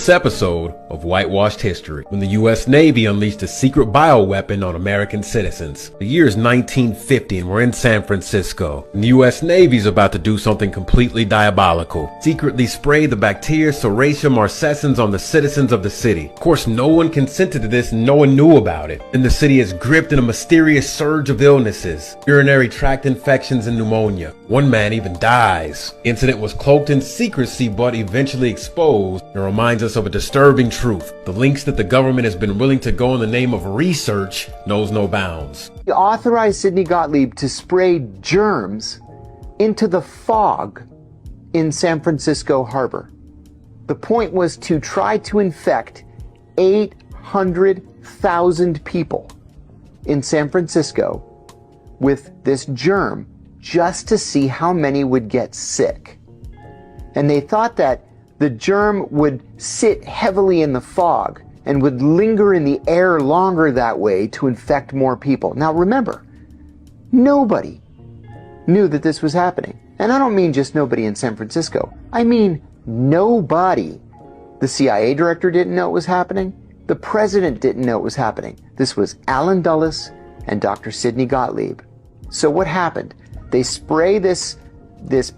this episode of Whitewashed History, when the U.S. Navy unleashed a secret bioweapon on American citizens. The year is 1950 and we're in San Francisco. And the U.S. Navy is about to do something completely diabolical. Secretly spray the bacteria Serratia marcescens on the citizens of the city. Of course, no one consented to this and no one knew about it. And the city is gripped in a mysterious surge of illnesses, urinary tract infections and pneumonia. One man even dies. The incident was cloaked in secrecy but eventually exposed and reminds us of a disturbing truth. The lengths that the government has been willing to go in the name of research knows no bounds. He authorized Sidney Gottlieb to spray germs into the fog in San Francisco harbor. The point was to try to infect 800,000 people in San Francisco with this germ just to see how many would get sick. And they thought that the germ would sit heavily in the fog and would linger in the air longer that way to infect more people. Now remember, nobody knew that this was happening. And I don't mean just nobody in San Francisco. I mean nobody. The CIA director didn't know it was happening. The president didn't know it was happening. This was Allen Dulles and Dr. Sidney Gottlieb. So what happened? They spray this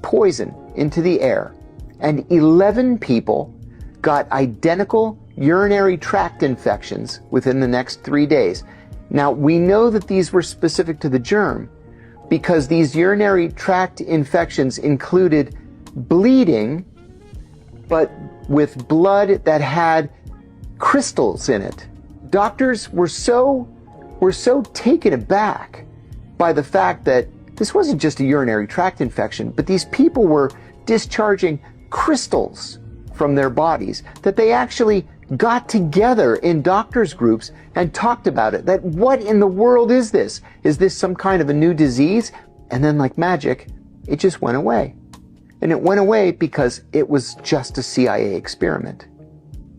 poison into the air, and 11 people got identical urinary tract infections within the next 3 days. Now, we know that these were specific to the germ because these urinary tract infections included bleeding, but with blood that had crystals in it. Doctors were so taken aback by the fact that this wasn't just a urinary tract infection, but these people were discharging crystals from their bodies, that they actually got together in doctors' groups and talked about it. That what in the world is this? Is this some kind of a new disease? And then like magic, it just went away. And it went away because it was just a CIA experiment.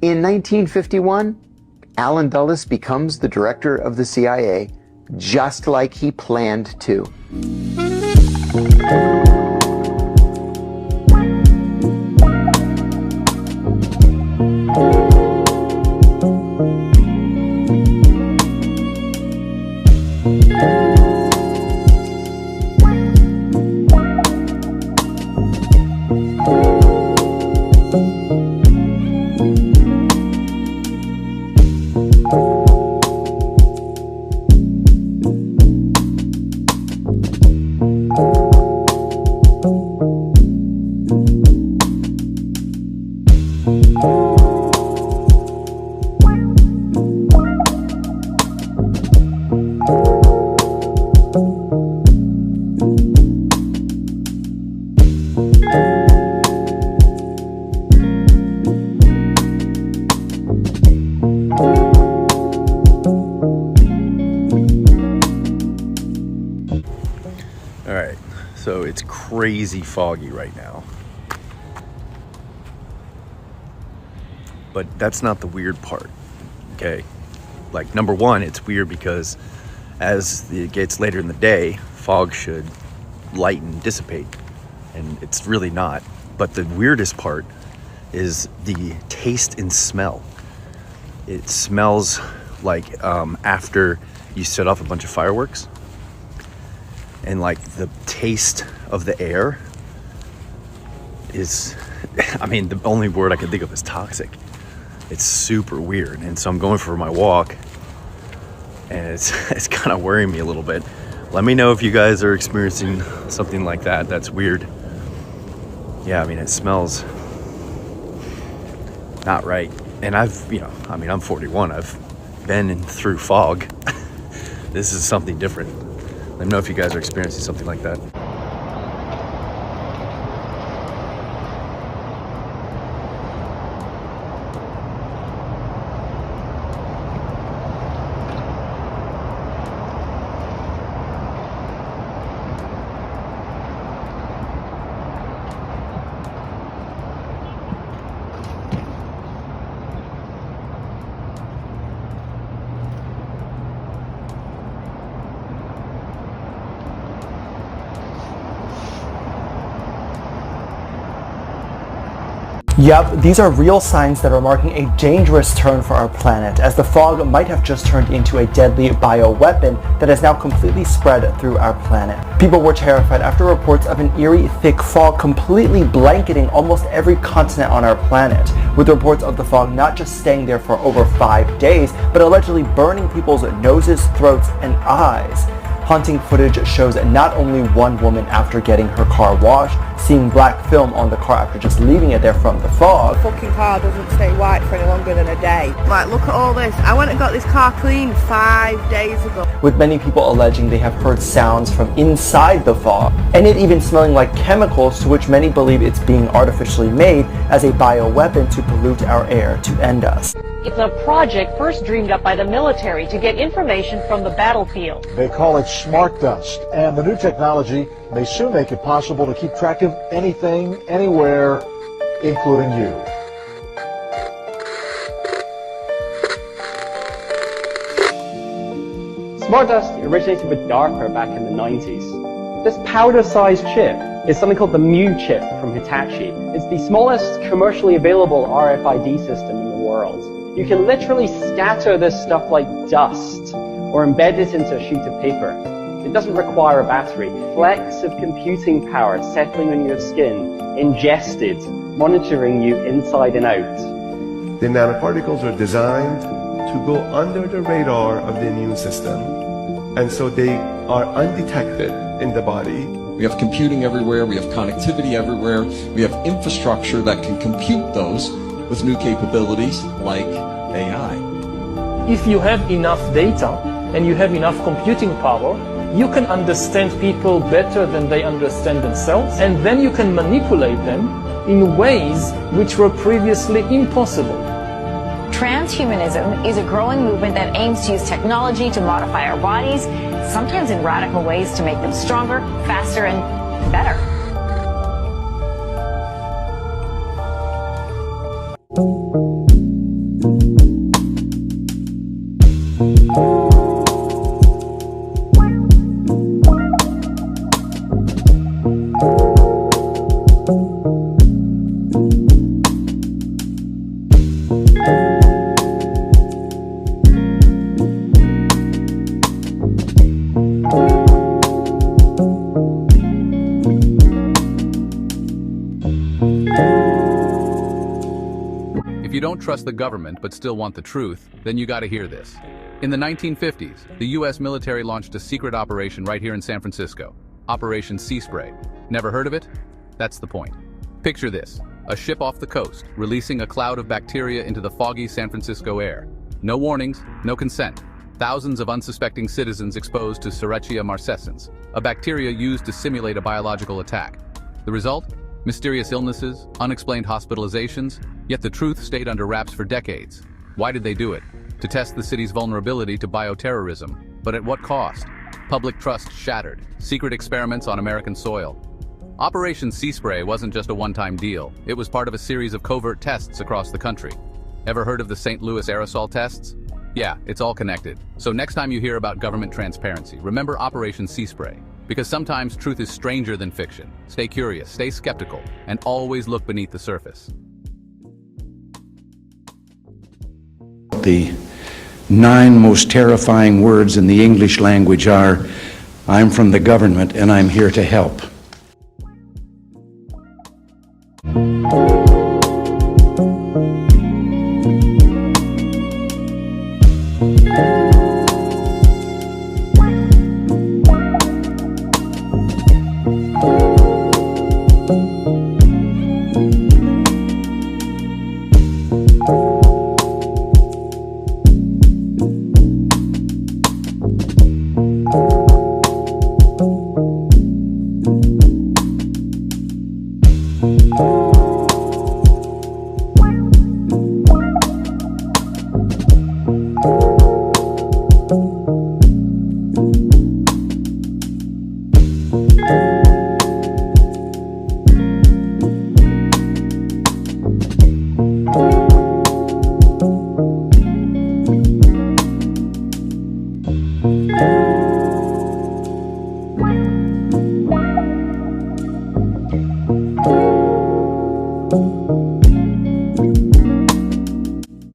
In 1951, Allen Dulles becomes the director of the CIA, just like he planned to. Alright, so it's crazy foggy right now. But that's not the weird part, okay? Like, number one, it's weird because as it gets later in the day, fog should lighten, dissipate, and it's really not. But the weirdest part is the taste and smell. It smells like after you set off a bunch of fireworks. And like the taste of the air is, I mean, the only word I can think of is toxic. It's super weird. And so I'm going for my walk and it's kind of worrying me a little bit. Let me know if you guys are experiencing something like that. That's weird. Yeah, I mean, it smells not right. And I'm 41. I've been through fog. This is something different. Let me know if you guys are experiencing something like that. Yep, these are real signs that are marking a dangerous turn for our planet, as the fog might have just turned into a deadly bioweapon that has now completely spread through our planet. People were terrified after reports of an eerie, thick fog completely blanketing almost every continent on our planet, with reports of the fog not just staying there for over 5 days, but allegedly burning people's noses, throats, and eyes. Haunting footage shows not only one woman after getting her car washed, seeing black film on the car after just leaving it there from the fog. The fucking car doesn't stay white for any longer than a day. Like, look at all this. I went and got this car cleaned 5 days ago. With many people alleging they have heard sounds from inside the fog, and it even smelling like chemicals, to which many believe it's being artificially made as a bioweapon to pollute our air to end us. It's a project first dreamed up by the military to get information from the battlefield. They call it smart dust, and the new technology may soon make it possible to keep track of anything, anywhere, including you. Smart dust originated with DARPA back in the 90s. This powder-sized chip is something called the Mu chip from Hitachi. It's the smallest commercially available RFID system in the world. You can literally scatter this stuff like dust or embed it into a sheet of paper. It doesn't require a battery. Flecks of computing power settling on your skin, ingested, monitoring you inside and out. The nanoparticles are designed to go under the radar of the immune system, and so they are undetected in the body. We have computing everywhere, we have connectivity everywhere, we have infrastructure that can compute those with new capabilities like AI. If you have enough data and you have enough computing power, you can understand people better than they understand themselves, and then you can manipulate them in ways which were previously impossible. Transhumanism is a growing movement that aims to use technology to modify our bodies, sometimes in radical ways to make them stronger, faster, and better. If you don't trust the government but still want the truth, then you gotta hear this. In the 1950s, the US military launched a secret operation right here in San Francisco, Operation Seaspray. Never heard of it? That's the point. Picture this, a ship off the coast, releasing a cloud of bacteria into the foggy San Francisco air. No warnings, no consent. Thousands of unsuspecting citizens exposed to Serratia marcescens, a bacteria used to simulate a biological attack. The result? Mysterious illnesses, unexplained hospitalizations, yet the truth stayed under wraps for decades. Why did they do it? To test the city's vulnerability to bioterrorism. But at what cost? Public trust shattered. Secret experiments on American soil. Operation Seaspray wasn't just a one-time deal. It was part of a series of covert tests across the country. Ever heard of the St. Louis aerosol tests? Yeah, it's all connected. So next time you hear about government transparency, remember Operation Seaspray. Because sometimes truth is stranger than fiction. Stay curious, stay skeptical, and always look beneath the surface. The 9 most terrifying words in the English language are, "I'm from the government and I'm here to help." Thank you.